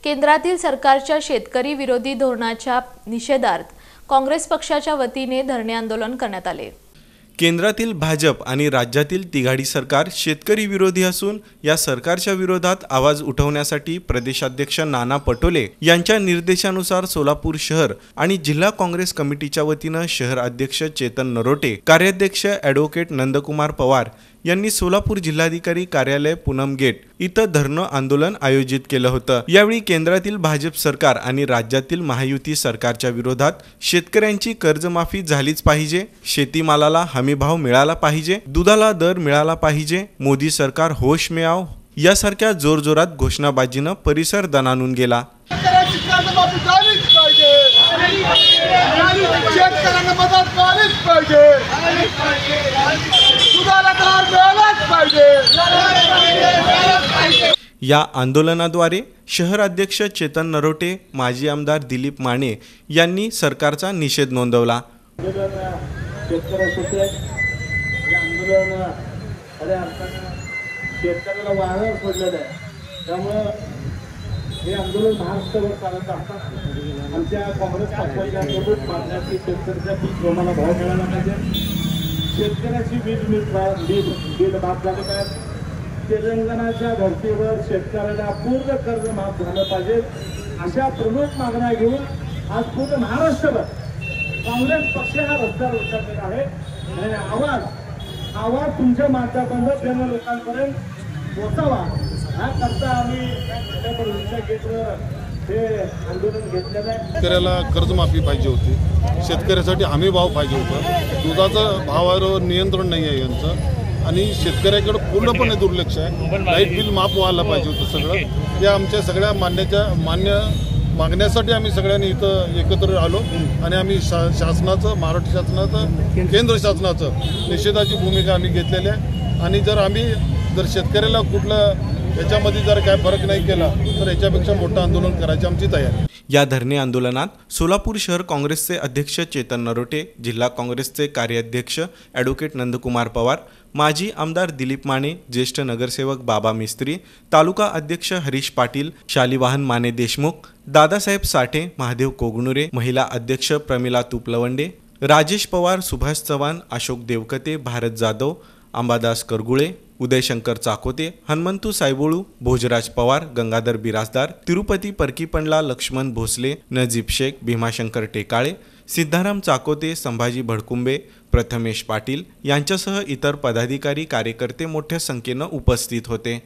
केंद्रातील सरकारच्या शेतकरी विरोधी धोरणाच्या निषेधार्थ काँग्रेस पक्षाच्या वतीने धरणे आंदोलन करण्यात आले। केंद्रातील भाजप आणि राज्यातील तिघाडी सरकार शेतकरी विरोधी असून या सरकारच्या विरोधात आवाज उठवण्यासाठी प्रदेशाध्यक्ष नाना पटोले यांच्या निर्देशानुसार सोलापूर शहर आणि जिल्हा काँग्रेस कमिटीच्या वतीने शहर अध्यक्ष चेतन नरोटे, कार्याध्यक्ष ॲडव्होकेट नंदकुमार पवार यांनी सोलापूर जिल्हाधिकारी कार्यालय पूनम गेट इथं धरणं आंदोलन आयोजित केलं होतं। यावेळी केंद्रातील भाजप सरकार आणि राज्यातील महायुती सरकारच्या विरोधात शेतकऱ्यांची कर्जमाफी झालीच पाहिजे, शेतीमालाला हमीभाव मिळाला पाहिजे, दुधाला दर मिळाला पाहिजे, मोदी सरकार होश में आओ यासारख्या जोरजोरात घोषणाबाजीनं परिसर दणाणून गेला। या आंदोलनाद्वारे शहर अध्यक्ष चेतन नरोटे, माजी आमदार दिलीप माने यांनी सरकारचा निषेध नोंदवला। हे आंदोलन महाराष्ट्रभर चालत असतात। आमच्या काँग्रेस पक्षाच्या प्रमुख मागण्याची शेतकऱ्याच्या पीक प्रमाणात भाव मिळाला पाहिजे, शेतकऱ्याची बीज माफ झाले पाहिजे, तेलंगणाच्या धर्तीवर शेतकऱ्याला पूर्ण कर्ज माफ झालं पाहिजे अशा प्रमुख मागण्या घेऊन आज पूर्ण महाराष्ट्रभर काँग्रेस पक्ष हा रस्त्यावर उतरलेला आहे। आणि आवाज तुमच्या माध्यमातून सर्व लोकांपर्यंत पोहोचावा याकरता आम्ही हे आंदोलन घेतलेलं आहे। शेतकऱ्याला कर्जमाफी पाहिजे होती, शेतकऱ्यासाठी हमी भाव पाहिजे होता, दुधाचं भावावर नियंत्रण नाही आहे यांचं आणि शेतकऱ्याकडे पूर्णपणे दुर्लक्ष आहे। लाईट बिल माफ व्हायला पाहिजे होतं सगळं। या आमच्या सगळ्या मान्य मागण्यासाठी आम्ही सगळ्यांनी इथं एकत्र आलो आणि आम्ही शासनाचं, महाराष्ट्र शासनाचं, केंद्र शासनाचं निषेधाची भूमिका आम्ही घेतलेली आहे। आणि जर शेतकऱ्याला कुठलं याच्यामध्ये जर काय फरक नाही केला तर याच्यापेक्षा मोठं आंदोलन करायची आमची तयारी। या धरणे आंदोलनात सोलापूर शहर काँग्रेसचे अध्यक्ष चेतन नरोटे, जिल्हा काँग्रेसचे कार्याध्यक्ष ॲडव्होकेट नंदकुमार पवार, माजी आमदार दिलीप माने, ज्येष्ठ नगरसेवक बाबा मिस्त्री, तालुका अध्यक्ष हरीश पाटील, शालिवाहन माने देशमुख, दादासाहेब साठे, महादेव कोगनुरे, महिला अध्यक्ष प्रमिला तुपलवंडे, राजेश पवार, सुभाष चव्हाण, अशोक देवकते, भारत जाधव, अंबादास करगुळे, उदयशंकर चाकोते, हनुमंतू सायबोळू, भोजराज पवार, गंगाधर बिराजदार, तिरुपती परकीपंडला, लक्ष्मण भोसले, नजीब शेख, भीमाशंकर टेकाळे, सिद्धाराम चाकोते, संभाजी भडकुंबे, प्रथमेश पाटील यांच्यासह इतर पदाधिकारी कार्यकर्ते मोठ्या संख्येने उपस्थित होते।